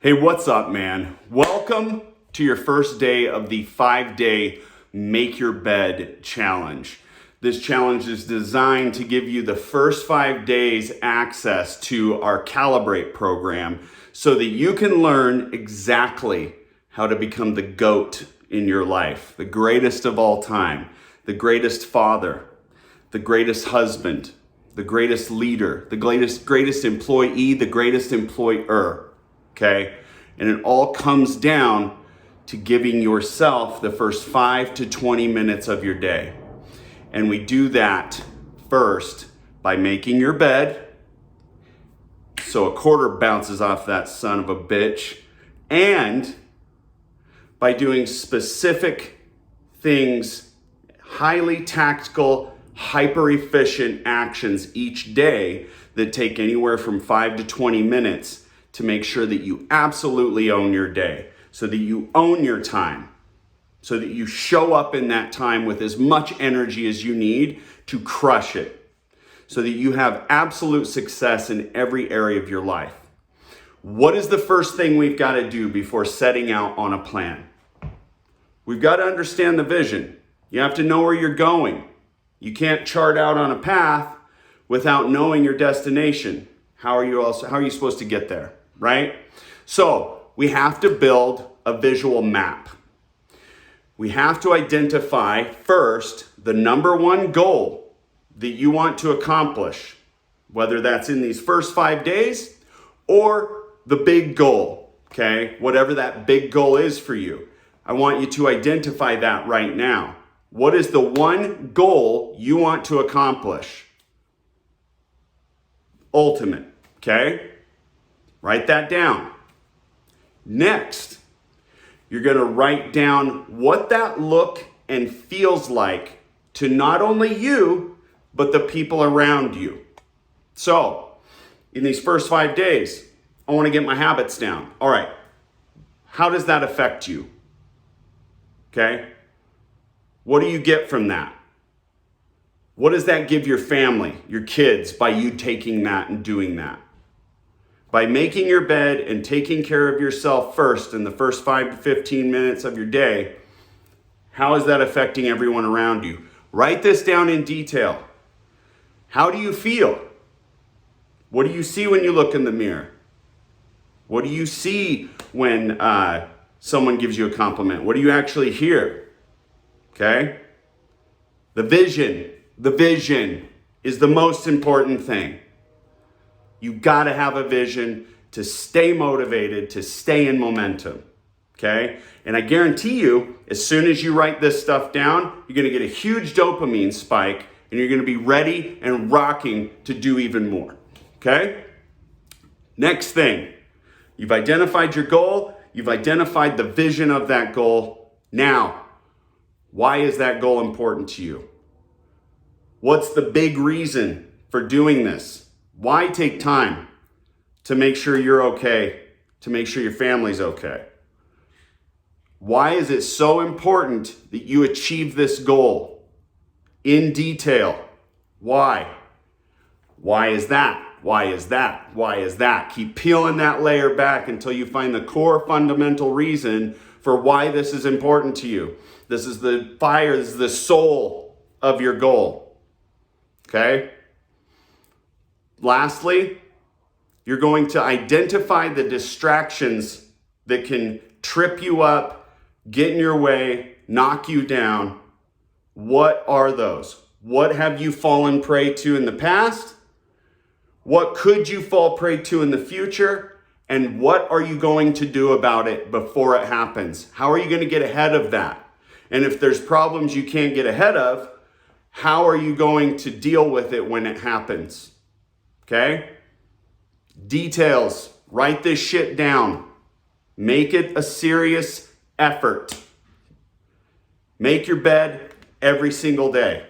Hey, what's up, man? Welcome to your first day of the 5-day Make Your Bed Challenge. This challenge is designed to give you the first 5 days access to our Calibrate program so that you can learn exactly how to become the GOAT in your life, the greatest of all time, the greatest father, the greatest husband, the greatest leader, the greatest employee, the greatest employer. Okay? And it all comes down to giving yourself the first 5 to 20 minutes of your day. And we do that first by making your bed so a quarter bounces off that son of a bitch, and by doing specific things, highly tactical, hyper efficient actions each day that take anywhere from 5 to 20 minutes to make sure that you absolutely own your day, so that you own your time, so that you show up in that time with as much energy as you need to crush it, so that you have absolute success in every area of your life. What is the first thing we've got to do before setting out on a plan? We've got to understand the vision. You have to know where you're going. You can't chart out on a path without knowing your destination. How are you supposed to get there? Right? So we have to build a visual map. We have to identify first the number one goal that you want to accomplish, whether that's in these first 5 days or the big goal, okay? Whatever that big goal is for you. I want you to identify that right now. What is the one goal you want to accomplish? Ultimate, okay? Write that down. Next, you're going to write down what that look and feels like to not only you, but the people around you. So, in these first 5 days, I want to get my habits down. All right, how does that affect you? Okay? What do you get from that? What does that give your family, your kids, by you taking that and doing that? By making your bed and taking care of yourself first in the first 5 to 15 minutes of your day, how is that affecting everyone around you? Write this down in detail. How do you feel? What do you see when you look in the mirror? What do you see when someone gives you a compliment? What do you actually hear? Okay? The vision is the most important thing. You gotta have a vision to stay motivated, to stay in momentum, okay? And I guarantee you, as soon as you write this stuff down, you're gonna get a huge dopamine spike and you're gonna be ready and rocking to do even more, okay? Next thing, you've identified your goal, you've identified the vision of that goal. Now, why is that goal important to you? What's the big reason for doing this? Why take time to make sure you're okay, to make sure your family's okay? Why is it so important that you achieve this goal in detail? Why? Why is that? Why is that? Why is that? Keep peeling that layer back until you find the core fundamental reason for why this is important to you. This is the fire, this is the soul of your goal. Okay? Lastly, you're going to identify the distractions that can trip you up, get in your way, knock you down. What are those? What have you fallen prey to in the past? What could you fall prey to in the future? And what are you going to do about it before it happens? How are you going to get ahead of that? And if there's problems you can't get ahead of, how are you going to deal with it when it happens? Okay? Details. Write this shit down. Make it a serious effort. Make your bed every single day.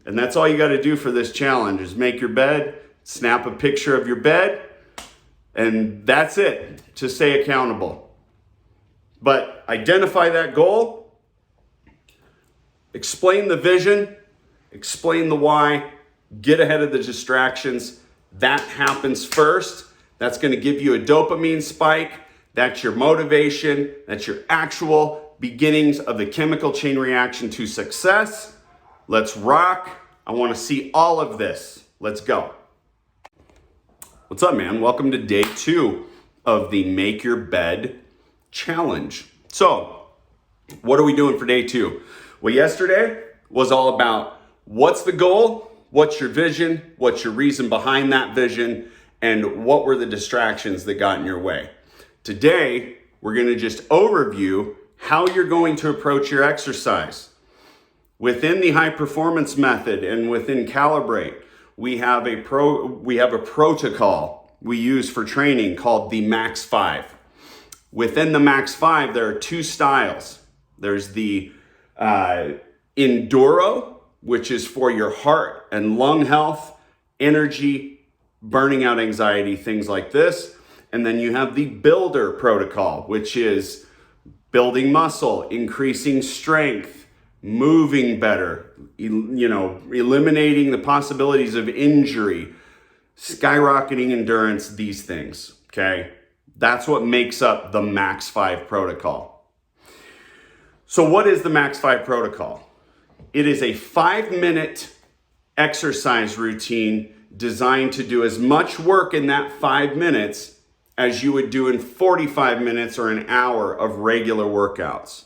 And that's all you got to do for this challenge is make your bed, snap a picture of your bed, and that's it to stay accountable. But identify that goal, explain the vision, explain the why, get ahead of the distractions. That happens first. That's going to give you a dopamine spike. That's your motivation. That's your actual beginnings of the chemical chain reaction to success. Let's rock. I want to see all of this. Let's go. What's up, man? Welcome to day 2 of the Make Your Bed Challenge. So, what are we doing for day 2? Well, yesterday was all about what's the goal, what's your vision, what's your reason behind that vision, and what were the distractions that got in your way. Today, we're going to just overview how you're going to approach your exercise. Within the high performance method and within Calibrate, we have a protocol we use for training called the Max 5. Within the Max 5, there are 2 styles. There's the Enduro, which is for your heart and lung health, energy, burning out anxiety, things like this. And then you have the Builder protocol, which is building muscle, increasing strength, moving better, eliminating the possibilities of injury, skyrocketing endurance, these things, okay? That's what makes up the Max 5 protocol. So what is the Max 5 protocol? It is a 5-minute exercise routine designed to do as much work in that 5 minutes as you would do in 45 minutes or an hour of regular workouts.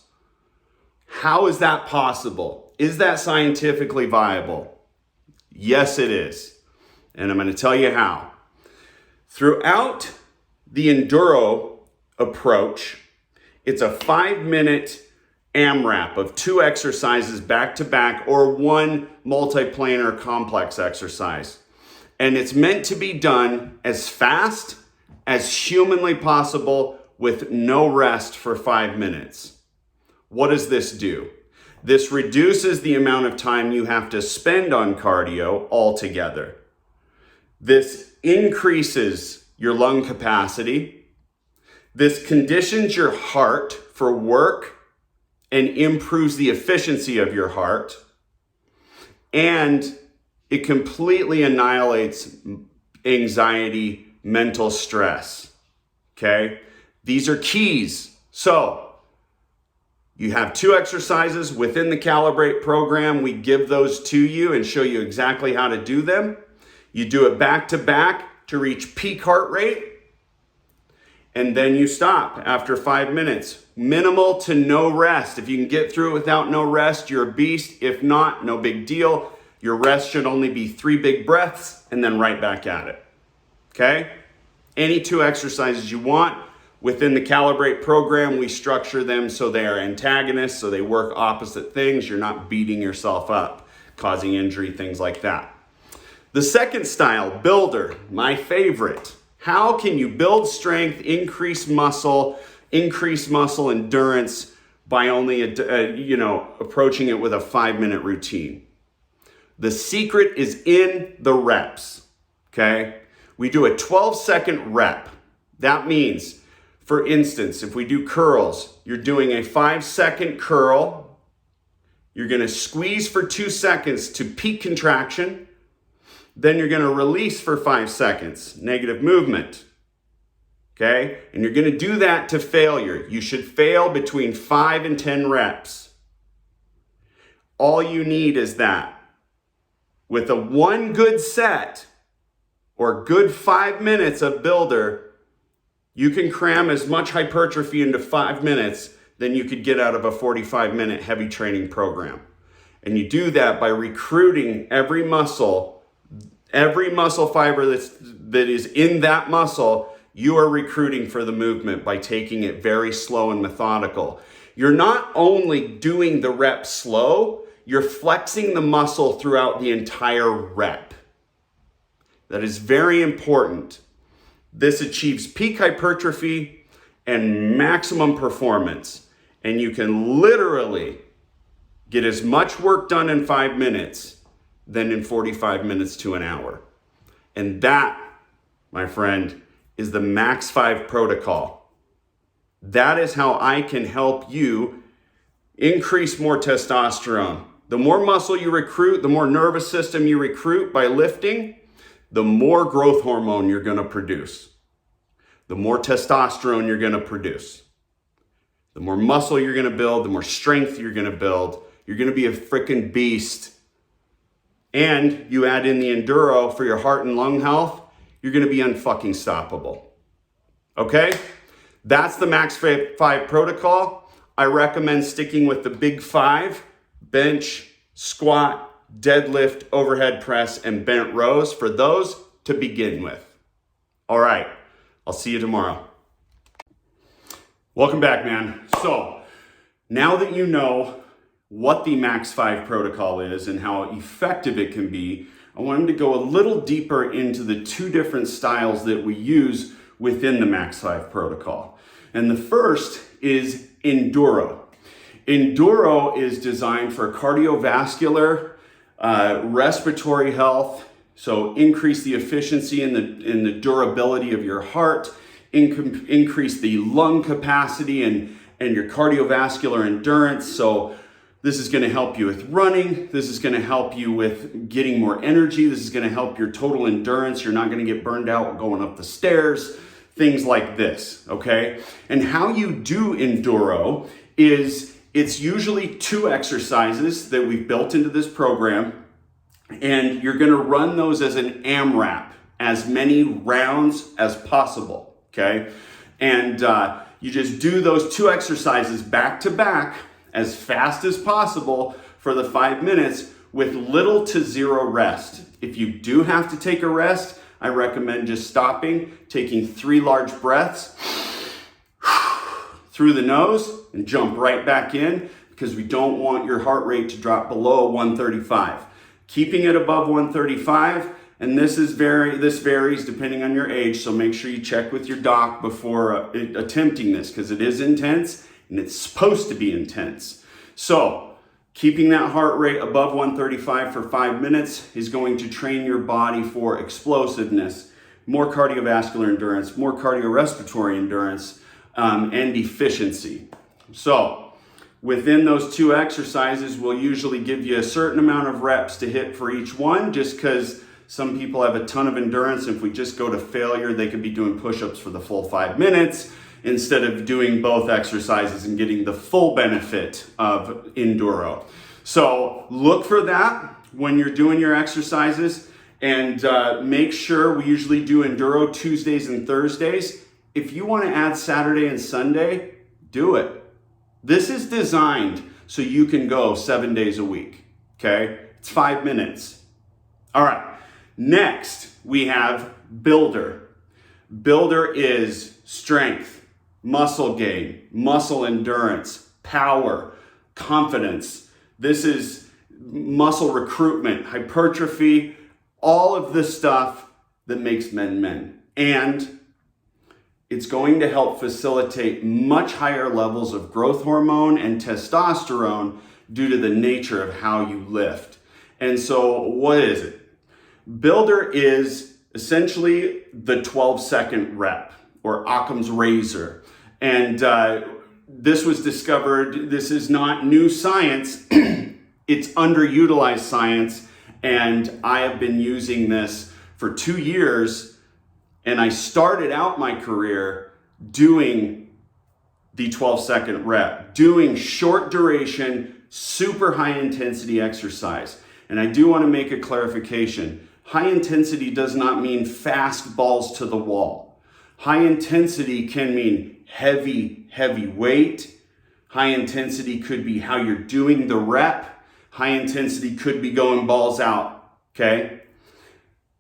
How is that possible? Is that scientifically viable? Yes, it is. And I'm going to tell you how. Throughout the Enduro approach, it's a 5-minute AMRAP of 2 exercises back to back or 1 multiplanar complex exercise. And it's meant to be done as fast as humanly possible with no rest for 5 minutes. What does this do? This reduces the amount of time you have to spend on cardio altogether. This increases your lung capacity. This conditions your heart for work and improves the efficiency of your heart. And it completely annihilates anxiety, mental stress. Okay? These are keys. So, you have 2 exercises within the Calibrate program. We give those to you and show you exactly how to do them. You do it back to back to reach peak heart rate. And then you stop after 5 minutes. Minimal to no rest. If you can get through it without no rest, you're a beast. If not, no big deal. Your rest should only be 3 big breaths and then right back at it. Okay? Any 2 exercises you want. Within the Calibrate program, we structure them so they are antagonists, so they work opposite things. You're not beating yourself up, causing injury, things like that. The second style, Builder, my favorite. How can you build strength, increase muscle endurance by only approaching it with a 5-minute routine? The secret is in the reps, okay? We do a 12-second rep. That means, for instance, if we do curls, you're doing a 5-second curl. You're going to squeeze for 2 seconds to peak contraction. Then you're going to release for 5 seconds, negative movement. Okay? And you're going to do that to failure. You should fail between 5 and 10 reps. All you need is that. With a 1 good set or good 5 minutes of Builder, you can cram as much hypertrophy into 5 minutes than you could get out of a 45-minute heavy training program. And you do that by recruiting every muscle fiber that is in that muscle, you are recruiting for the movement by taking it very slow and methodical. You're not only doing the rep slow, you're flexing the muscle throughout the entire rep. That is very important. This achieves peak hypertrophy and maximum performance. And you can literally get as much work done in 5 minutes than in 45 minutes to an hour. And that, my friend, is the Max 5 protocol. That is how I can help you increase more testosterone. The more muscle you recruit, the more nervous system you recruit by lifting, the more growth hormone you're going to produce. the more testosterone you're going to produce. The more muscle you're going to build, the more strength you're going to build. You're going to be a freaking beast. And you add in the enduro for your heart and lung health, you're going to be unfucking stoppable. Okay? That's the Max 5 protocol. I recommend sticking with the big 5: bench, squat, deadlift, overhead press, and bent rows for those to begin with. All right, I'll see you tomorrow. Welcome back, man. So now that you know what the Max 5 protocol is and how effective it can be, I wanted to go a little deeper into the 2 different styles that we use within the Max 5 protocol. And the first is enduro. Enduro is designed for cardiovascular, respiratory health, so increase the efficiency and the durability of your heart, increase the lung capacity and your cardiovascular endurance. So this is going to help you with running. This is going to help you with getting more energy. This is going to help your total endurance. You're not going to get burned out going up the stairs, things like this, okay? And how you do enduro is it's usually 2 exercises that we've built into this program, and you're going to run those as an AMRAP, as many rounds as possible, okay? And you just do those 2 exercises back to back as fast as possible for the 5 minutes with little to 0 rest. If you do have to take a rest, I recommend just stopping, taking 3 large breaths through the nose and jump right back in, because we don't want your heart rate to drop below 135. Keeping it above 135, and this varies depending on your age, so make sure you check with your doc before attempting this, because it is intense and it's supposed to be intense. So keeping that heart rate above 135 for 5 minutes is going to train your body for explosiveness, more cardiovascular endurance, more cardiorespiratory endurance, and efficiency. So within those 2 exercises, we'll usually give you a certain amount of reps to hit for each one, just because some people have a ton of endurance. If we just go to failure, they could be doing push-ups for the full 5 minutes instead of doing both exercises and getting the full benefit of enduro. So look for that when you're doing your exercises, and make sure we usually do enduro Tuesdays and Thursdays. If you want to add Saturday and Sunday, do it. This is designed so you can go 7 days a week, okay? It's 5 minutes. All right, next we have Builder. Builder is strength, muscle gain, muscle endurance, power, confidence. This is muscle recruitment, hypertrophy, all of this stuff that makes men men. And it's going to help facilitate much higher levels of growth hormone and testosterone due to the nature of how you lift. And so what is it? Builder is essentially the 12-second rep, or Occam's razor. And this was discovered, this is not new science, it's underutilized science. And I have been using this for 2 years. And I started out my career doing the 12-second rep, doing short duration, super high intensity exercise. And I do want to make a clarification. High intensity does not mean fast balls to the wall. High intensity can mean heavy weight. High intensity could be how you're doing the rep. High intensity could be going balls out, okay?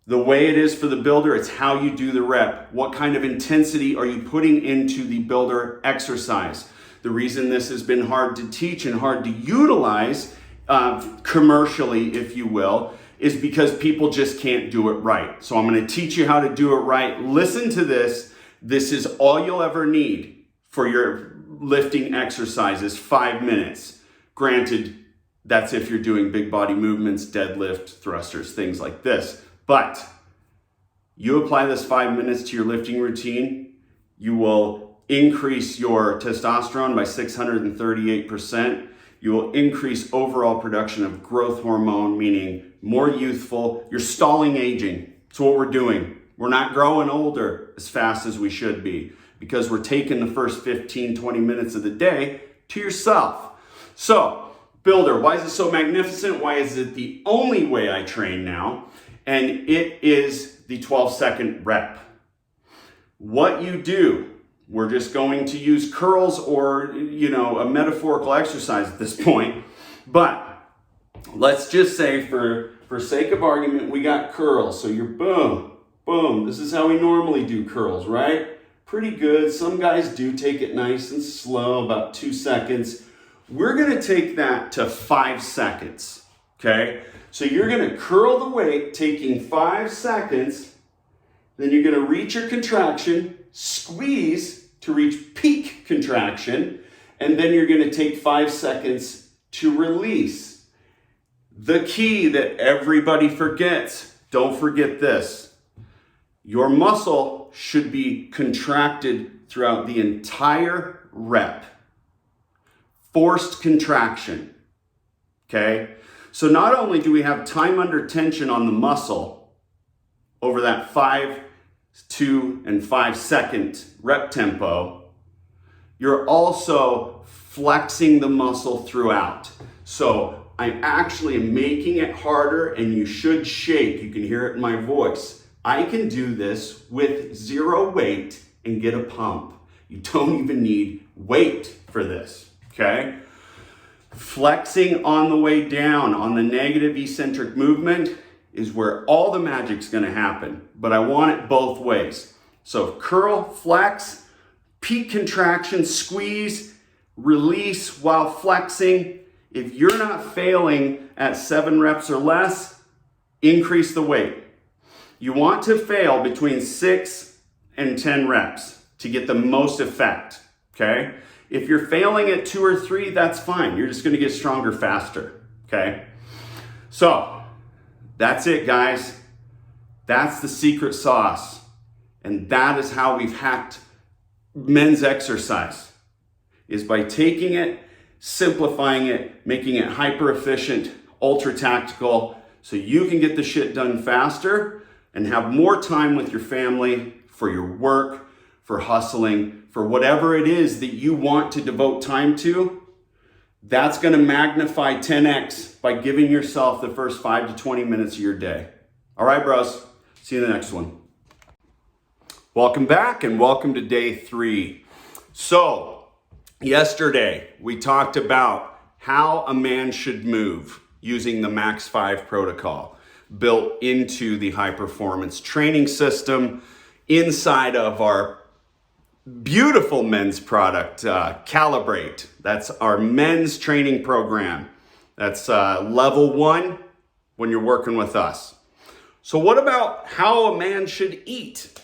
The way it is for the Builder, it's how you do the rep. What kind of intensity are you putting into the Builder exercise? The reason this has been hard to teach and hard to utilize commercially, if you will, is because people just can't do it right. So I'm going to teach you how to do it right. Listen to this. This is all you'll ever need for your lifting exercises, 5 minutes. Granted, that's if you're doing big body movements, deadlift, thrusters, things like this. But you apply this 5 minutes to your lifting routine, you will increase your testosterone by 638%. You will increase overall production of growth hormone, meaning more youthful. You're stalling aging. That's what we're doing. We're not growing older as fast as we should be because we're taking the first 15, 20 minutes of the day to yourself. So, builder, why is it so magnificent? Why is it the only way I train now? And it is the 12-second rep. What you do, we're just going to use curls or, a metaphorical exercise at this point, but let's just say for sake of argument, we got curls. So you're boom, boom. This is how we normally do curls, right? Pretty good. Some guys do take it nice and slow, about 2 seconds. We're going to take that to 5 seconds, okay? So you're going to curl the weight, taking 5 seconds. Then you're going to reach your contraction, squeeze to reach peak contraction, and then you're going to take 5 seconds to release. The key that everybody forgets, don't forget this. Your muscle should be contracted throughout the entire rep. Forced contraction, okay? So not only do we have time under tension on the muscle over that 5, 2, and 5 second rep tempo, you're also flexing the muscle throughout. So I'm actually making it harder, and you should shake. You can hear it in my voice. I can do this with 0 weight and get a pump. You don't even need weight for this, okay? Flexing on the way down on the negative eccentric movement is where all the magic's gonna happen, but I want it both ways. So curl, flex, peak contraction, squeeze, release while flexing. If you're not failing at 7 reps or less, increase the weight. You want to fail between 6 and 10 reps to get the most effect, okay? If you're failing at 2 or 3, that's fine. You're just gonna get stronger faster, okay? So, that's it, guys. That's the secret sauce. And that is how we've hacked men's exercise, is by taking it, simplifying it, making it hyper efficient, ultra tactical, so you can get the shit done faster and have more time with your family, for your work, for hustling, for whatever it is that you want to devote time to. That's going to magnify 10x by giving yourself the first 5 to 20 minutes of your day. All right, bros. See you in the next one. Welcome back and welcome to day 3. So, yesterday we talked about how a man should move using the Max 5 protocol built into the high performance training system inside of our beautiful men's product, Calibrate. That's our men's training program. That's level 1 when you're working with us. So what about how a man should eat?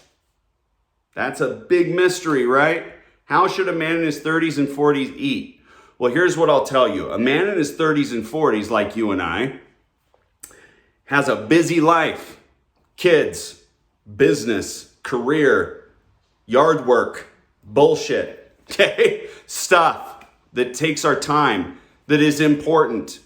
That's a big mystery, right? How should a man in his 30s and 40s eat? Well, here's what I'll tell you. A man in his 30s and 40s, like you and I, has a busy life. Kids, business, career, yard work, bullshit, okay? Stuff that takes our time, that is important.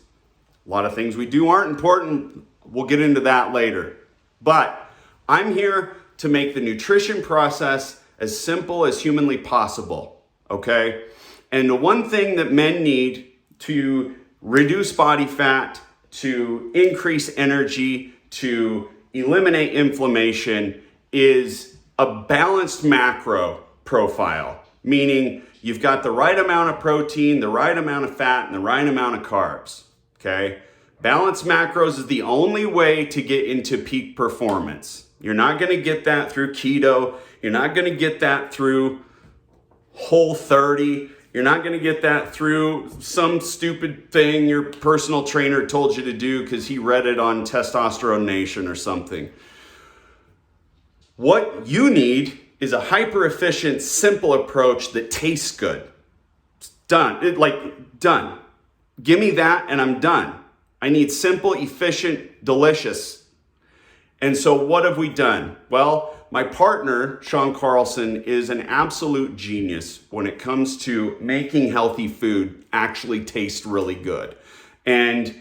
A lot of things we do aren't important. We'll get into that later. But I'm here to make the nutrition process as simple as humanly possible, okay? And the one thing that men need to reduce body fat, to increase energy, to eliminate inflammation is a balanced macro profile, meaning you've got the right amount of protein, the right amount of fat, and the right amount of carbs, okay? Balanced macros is the only way to get into peak performance. You're not gonna get that through keto. You're not gonna get that through Whole30. You're not gonna get that through some stupid thing your personal trainer told you to do because he read it on Testosterone Nation or something. What you need is a hyper efficient, simple approach that tastes good. It's done, done. Give me that and I'm done. I need simple, efficient, delicious. And so what have we done? Well, my partner, Sean Carlson, is an absolute genius when it comes to making healthy food actually taste really good. And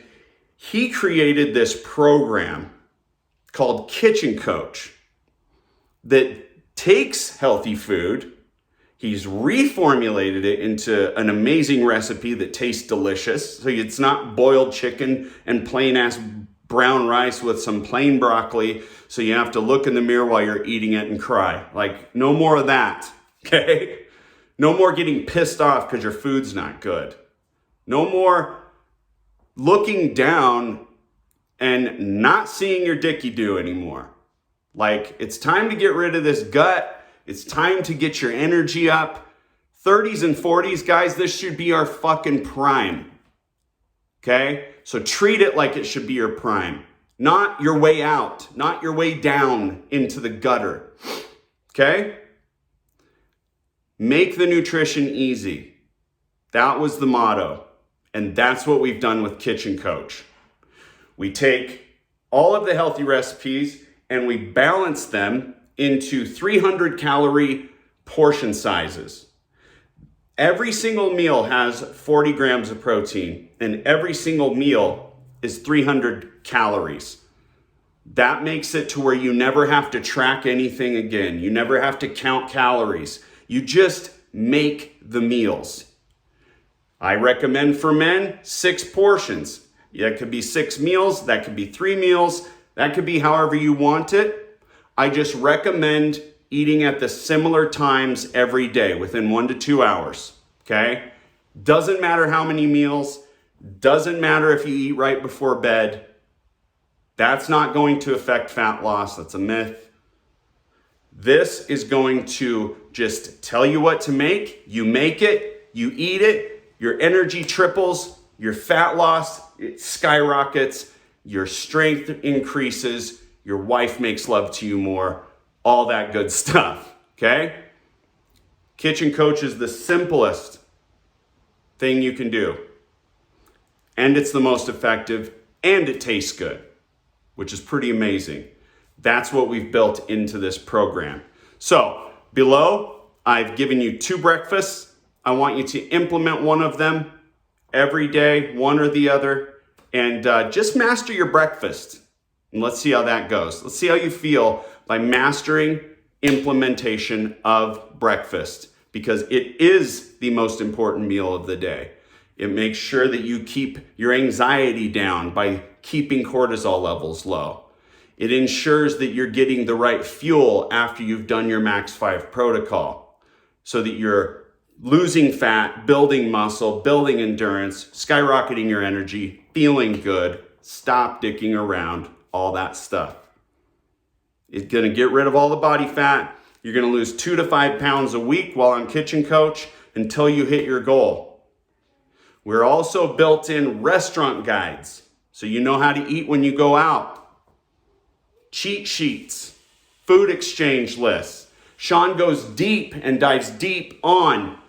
he created this program called Kitchen Coach. that takes healthy food. He's reformulated it into an amazing recipe that tastes delicious. So it's not boiled chicken and plain ass brown rice with some plain broccoli. So you have to look in the mirror while you're eating it and cry. Like, no more of that, okay? No more getting pissed off because your food's not good. No more looking down and not seeing your dicky do anymore. Like, it's time to get rid of this gut. It's time to get your energy up. 30s and 40s, guys, this should be our fucking prime. Okay? So treat it like it should be your prime. Not your way out. Not your way down into the gutter. Okay? Make the nutrition easy. That was the motto. And that's what we've done with Kitchen Coach. We take all of the healthy recipes and we balance them into 300 calorie portion sizes. Every single meal has 40 grams of protein, and every single meal is 300 calories. That makes it to where you never have to track anything again. You never have to count calories. You just make the meals. I recommend for men 6 portions. That could be 6 meals, that could be 3 meals, that could be however you want it. I just recommend eating at the similar times every day within 1 to 2 hours, okay? Doesn't matter how many meals, doesn't matter if you eat right before bed. That's not going to affect fat loss, that's a myth. This is going to just tell you what to make, you make it, you eat it, your energy triples, your fat loss it skyrockets, your strength increases, your wife makes love to you more, all that good stuff, okay? Kitchen Coach is the simplest thing you can do. And it's the most effective, and it tastes good, which is pretty amazing. That's what we've built into this program. So below, I've given you 2 breakfasts. I want you to implement one of them every day, one or the other, and just master your breakfast. And let's see how that goes. Let's see how you feel by mastering implementation of breakfast, because it is the most important meal of the day. It makes sure that you keep your anxiety down by keeping cortisol levels low. It ensures that you're getting the right fuel after you've done your Max 5 protocol, so that you're losing fat, building muscle, building endurance, skyrocketing your energy, feeling good, stop dicking around, all that stuff. It's gonna get rid of all the body fat. You're gonna lose 2 to 5 pounds a week while on Kitchen Coach until you hit your goal. We're also built in restaurant guides, so you know how to eat when you go out. Cheat sheets, food exchange lists. Sean goes deep and dives deep on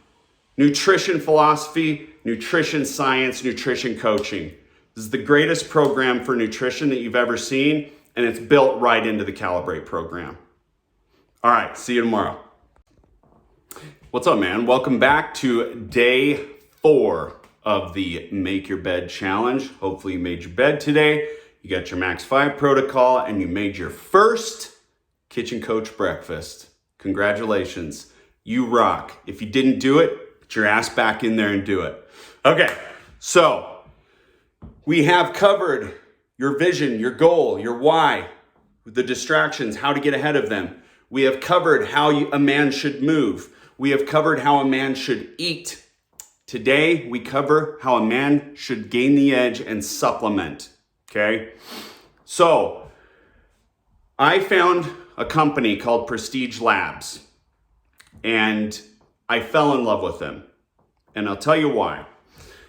nutrition philosophy, nutrition science, nutrition coaching. This is the greatest program for nutrition that you've ever seen, and it's built right into the Calibrate program. All right, see you tomorrow. What's up, man? Welcome back to day 4 of the Make Your Bed Challenge. Hopefully you made your bed today, you got your Max 5 protocol, and you made your first Kitchen Coach breakfast. Congratulations, you rock. If you didn't do it, put your ass back in there and do it. Okay, so we have covered your vision, your goal, your why, the distractions, how to get ahead of them. We have covered how a man should move. We have covered how a man should eat. Today, we cover how a man should gain the edge and supplement, okay? So, I found a company called Prestige Labs, and I fell in love with them, and I'll tell you why.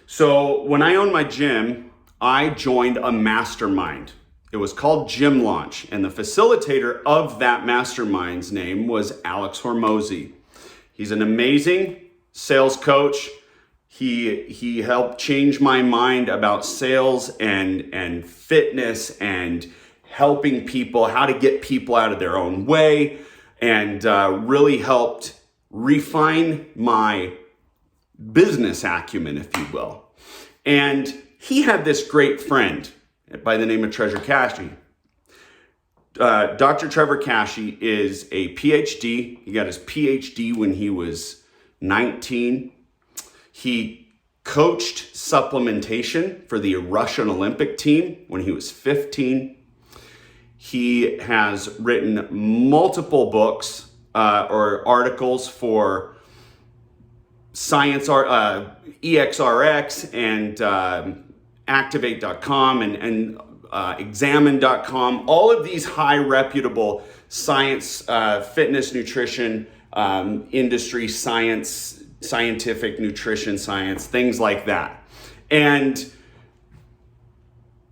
So when I owned my gym, I joined a mastermind. It was called Gym Launch, and the facilitator of that mastermind's name was Alex Hormozi. He's an amazing sales coach. He helped change my mind about sales and fitness and helping people, how to get people out of their own way, and really helped refine my business acumen, if you will. And he had this great friend by the name of Treasure Cashy. Dr. Trevor Kashey is a PhD. He got his PhD when he was 19. He coached supplementation for the Russian Olympic team when he was 15. He has written multiple books or articles for Science, EXRX and Activate.com and Examine.com. All of these high reputable science, fitness, nutrition, industry, scientific nutrition science, things like that. And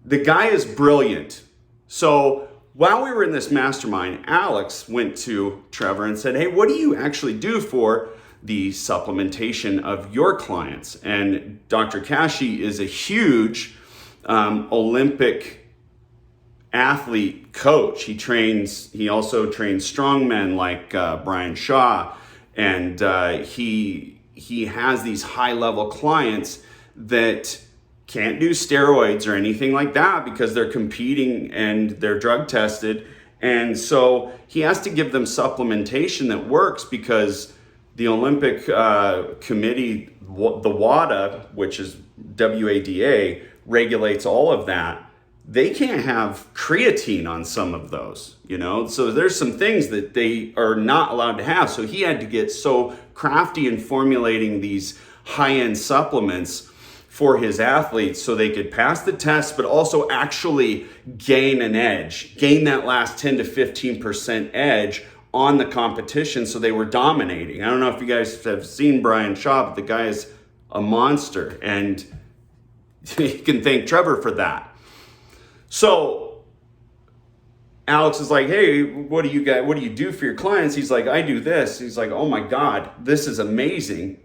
the guy is brilliant. So while we were in this mastermind, Alex went to Trevor and said, hey, what do you actually do for the supplementation of your clients? And Dr. Kashey is a huge Olympic athlete coach. He also trains strongmen like Brian Shaw. And he has these high level clients that can't do steroids or anything like that because they're competing and they're drug tested. And so he has to give them supplementation that works because the Olympic committee, the WADA, which is WADA, regulates all of that. They can't have creatine on some of those, so there's some things that they are not allowed to have. So he had to get so crafty in formulating these high-end supplements for his athletes so they could pass the test, but also actually gain an edge, gain that last 10 to 15% edge on the competition. So they were dominating. I don't know if you guys have seen Brian Shaw, but the guy is a monster, and you can thank Trevor for that. So Alex is like, hey, what do you do for your clients? He's like, I do this. He's like, oh my God, this is amazing.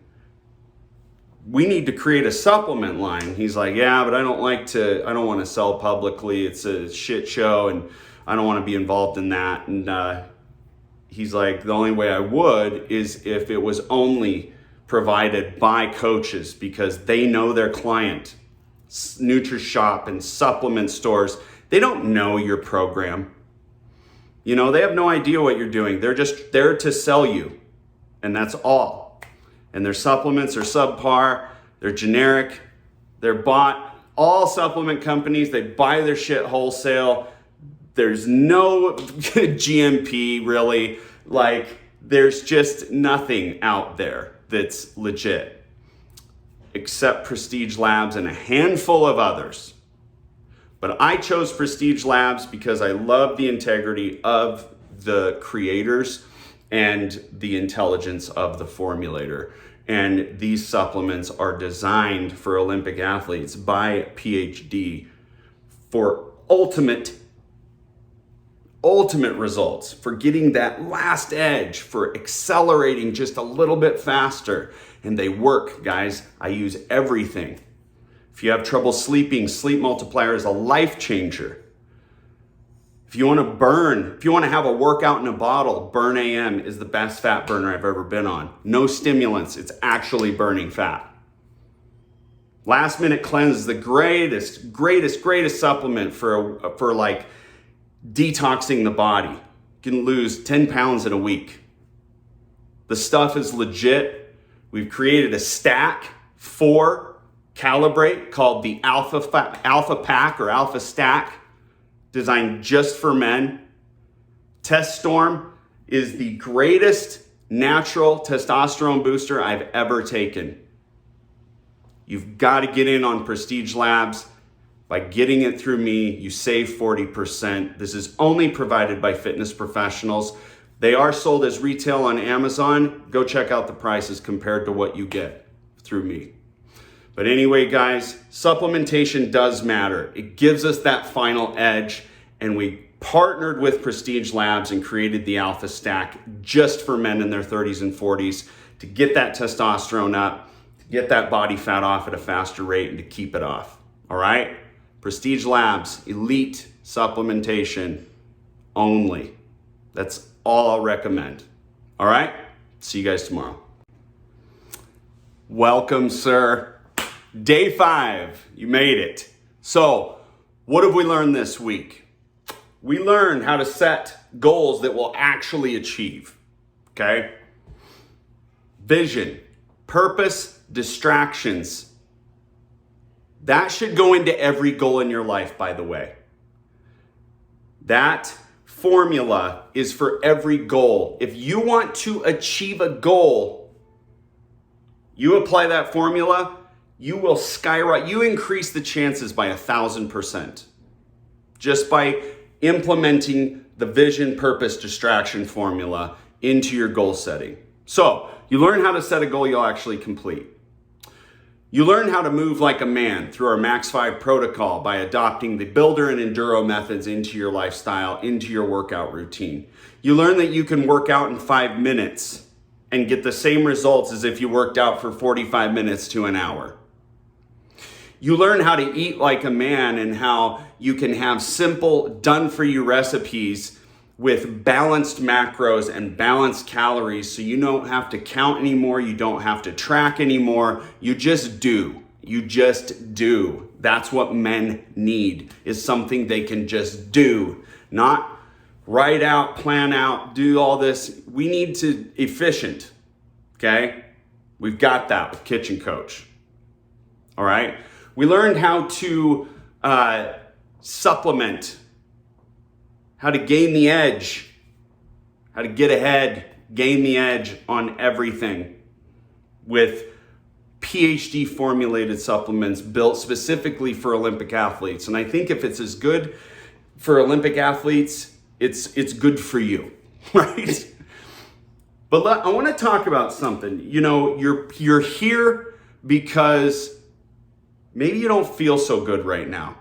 We need to create a supplement line. He's like, yeah, but I don't want to sell publicly. It's a shit show and I don't want to be involved in that. And he's like, the only way I would is if it was only provided by coaches because they know their client. NutriShop and supplement stores, they don't know your program. They have no idea what you're doing. They're just there to sell you, and that's all. And their supplements are subpar, they're generic, they're bought. All supplement companies, they buy their shit wholesale. There's no GMP really. There's just nothing out there that's legit, except Prestige Labs and a handful of others. But I chose Prestige Labs because I love the integrity of the creators and the intelligence of the formulator. And these supplements are designed for Olympic athletes by PhD for ultimate results, for getting that last edge, for accelerating just a little bit faster. And they work, guys. I use everything. If you have trouble sleeping, Sleep Multiplier is a life changer. If you want to have a workout in a bottle, Burn AM is the best fat burner I've ever been on. No stimulants, it's actually burning fat. Last Minute Cleanse is the greatest supplement for detoxing the body. You can lose 10 pounds in a week. The stuff is legit. We've created a stack for Calibrate called the Alpha Pack or Alpha Stack, designed just for men. Test Storm is the greatest natural testosterone booster I've ever taken. You've got to get in on Prestige Labs. By getting it through me, you save 40%. This is only provided by fitness professionals. They are sold as retail on Amazon. Go check out the prices compared to what you get through me. But anyway, guys, supplementation does matter. It gives us that final edge, and we partnered with Prestige Labs and created the Alpha Stack just for men in their 30s and 40s to get that testosterone up, to get that body fat off at a faster rate, and to keep it off. All right? Prestige Labs, elite supplementation only. That's all I'll recommend. All right? See you guys tomorrow. Welcome, sir. Day 5. You made it. So, what have we learned this week? we learn how to set goals that we'll actually achieve. Okay? Vision, purpose, distractions. That should go into every goal in your life, by the way. That formula is for every goal. If you want to achieve a goal, you apply that formula, you will skyrocket. You increase the chances by 1,000% just by implementing the vision, purpose, distraction formula into your goal setting. So you learn how to set a goal you'll actually complete. You learn how to move like a man through our Max 5 protocol by adopting the Builder and Enduro methods into your lifestyle, into your workout routine. You learn that you can work out in 5 minutes and get the same results as if you worked out for 45 minutes to an hour. You learn how to eat like a man and how you can have simple, done-for-you recipes with balanced macros and balanced calories, so you don't have to count anymore, you don't have to track anymore, you just do. You just do. That's what men need, is something they can just do. Not write out, plan out, do all this. We need to efficient, okay? We've got that with Kitchen Coach, all right? We learned how to supplement, how to gain the edge, how to get ahead, gain the edge on everything with PhD formulated supplements built specifically for Olympic athletes. And I think if it's as good for Olympic athletes, it's good for you, right? But I want to talk about something. You know, you're here because maybe you don't feel so good right now.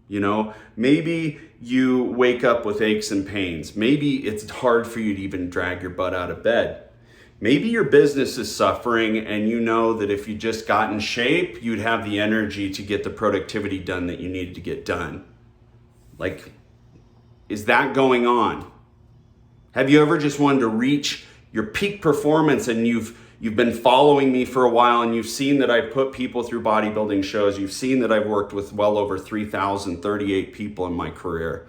You know, maybe you wake up with aches and pains. Maybe it's hard for you to even drag your butt out of bed. Maybe your business is suffering and you know that if you just got in shape, you'd have the energy to get the productivity done that you needed to get done. Like, is that going on? Have you ever just wanted to reach your peak performance and you've been following me for a while and you've seen that I've put people through bodybuilding shows. You've seen that I've worked with well over 3,038 people in my career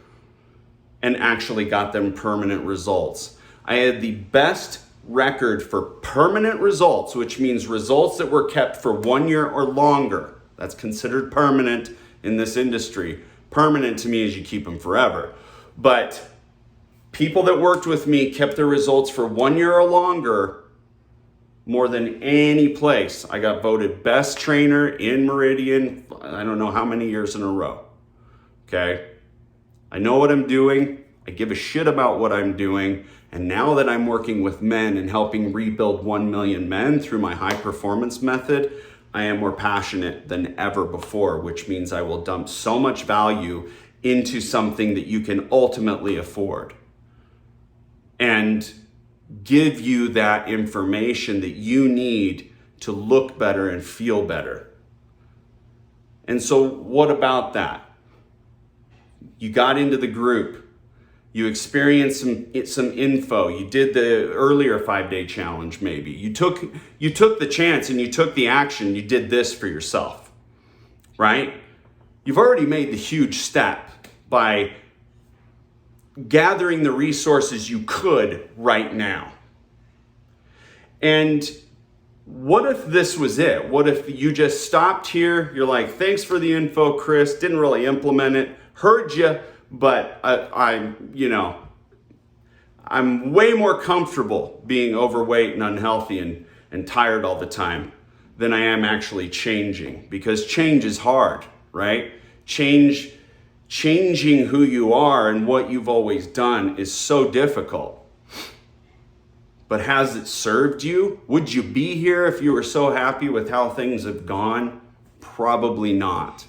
and actually got them permanent results. I had the best record for permanent results, which means results that were kept for 1 year or longer. That's considered permanent in this industry. Permanent to me is you keep them forever. But people that worked with me kept their results for 1 year or longer more than any place. I got voted best trainer in Meridian, I don't know how many years in a row, okay? I know what I'm doing. I give a shit about what I'm doing. And now that I'm working with men and helping rebuild 1 million men through my high performance method, I am more passionate than ever before, which means I will dump so much value into something that you can ultimately afford. And give you that information that you need to look better and feel better. And so what about that? You got into the group, you experienced some info, you did the earlier 5-day challenge maybe. You took the chance and you took the action, you did this for yourself, right? You've already made the huge step by gathering the resources you could right now. And what if this was it? What if you just stopped here? You're like, thanks for the info, Chris. Didn't really implement it. Heard you, but I'm way more comfortable being overweight and unhealthy and tired all the time than I am actually changing, because change is hard, right? Changing who you are and what you've always done is so difficult. But has it served you? Would you be here if you were so happy with how things have gone? Probably not.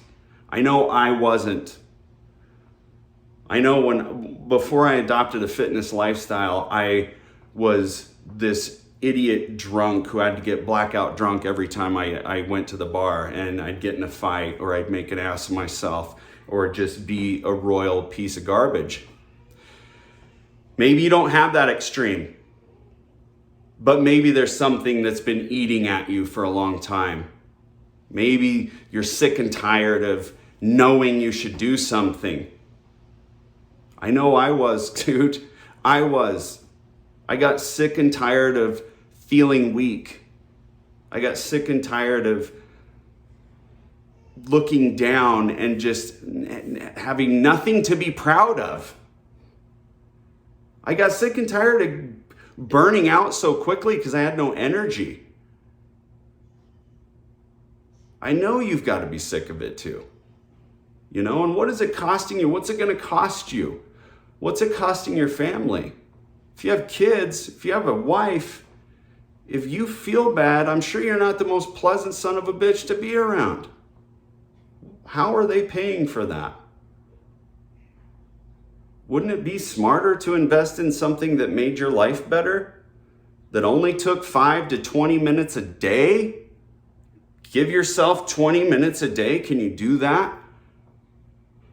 I know I wasn't. I know before I adopted a fitness lifestyle, I was this idiot drunk who had to get blackout drunk every time I went to the bar, and I'd get in a fight or I'd make an ass of myself or just be a royal piece of garbage. Maybe you don't have that extreme, but maybe there's something that's been eating at you for a long time. Maybe you're sick and tired of knowing you should do something. I know I was, dude. I was. I got sick and tired of feeling weak. I got sick and tired of looking down and just having nothing to be proud of. I got sick and tired of burning out so quickly because I had no energy. I know you've got to be sick of it too. You know, and what is it costing you? What's it going to cost you? What's it costing your family? If you have kids, if you have a wife, if you feel bad, I'm sure you're not the most pleasant son of a bitch to be around. How are they paying for that? Wouldn't it be smarter to invest in something that made your life better? That only took 5 to 20 minutes a day? Give yourself 20 minutes a day. Can you do that?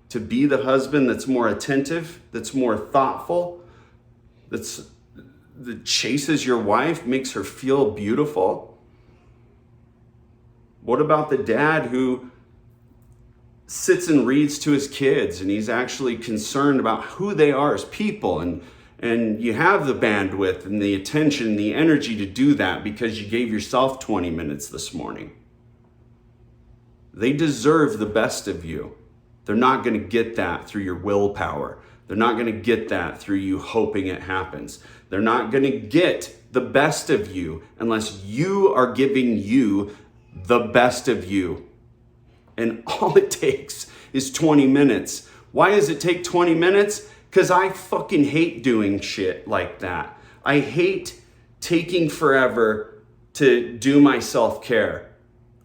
To be the husband that's more attentive, that's more thoughtful, that chases your wife, makes her feel beautiful? What about the dad who sits and reads to his kids and he's actually concerned about who they are as people, and you have the bandwidth and the attention, the energy to do that because you gave yourself 20 minutes this morning? They deserve the best of you. They're not going to get that through your willpower. They're not going to get that through you hoping it happens. They're not going to get the best of you unless you are giving you the best of you. And all it takes is 20 minutes. Why does it take 20 minutes? Because I fucking hate doing shit like that. I hate taking forever to do my self-care.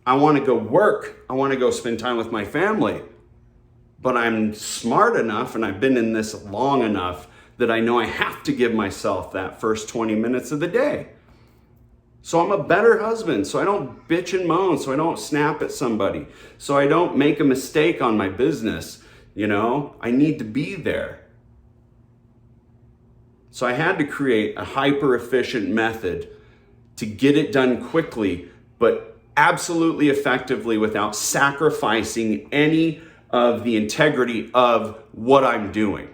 I want to go work. I want to go spend time with my family. But I'm smart enough and I've been in this long enough that I know I have to give myself that first 20 minutes of the day. So I'm a better husband, so I don't bitch and moan, so I don't snap at somebody, so I don't make a mistake on my business. You know, I need to be there. So I had to create a hyper efficient method to get it done quickly, but absolutely effectively without sacrificing any of the integrity of what I'm doing.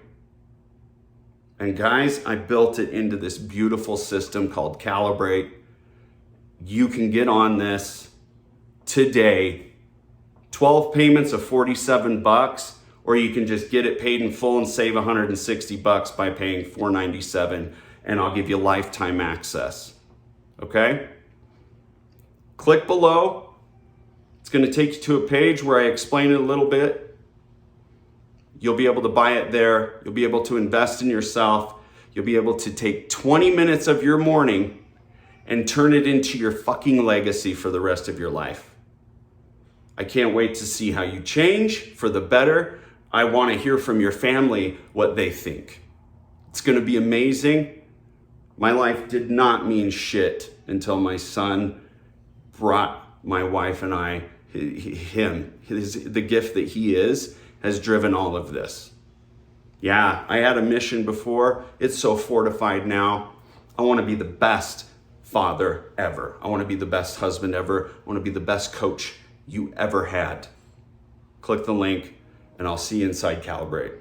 And guys, I built it into this beautiful system called Calibrate. You can get on this today. 12 payments of $47, or you can just get it paid in full and save $160 by paying $497, and I'll give you lifetime access. Okay? Click below. It's going to take you to a page where I explain it a little bit. You'll be able to buy it there. You'll be able to invest in yourself. You'll be able to take 20 minutes of your morning and turn it into your fucking legacy for the rest of your life. I can't wait to see how you change for the better. I want to hear from your family what they think. It's going to be amazing. My life did not mean shit until my son brought my wife and I, the gift that he is, has driven all of this. Yeah, I had a mission before. It's so fortified now. I want to be the best father ever. I want to be the best husband ever. I want to be the best coach you ever had. Click the link and I'll see you inside Calibrate.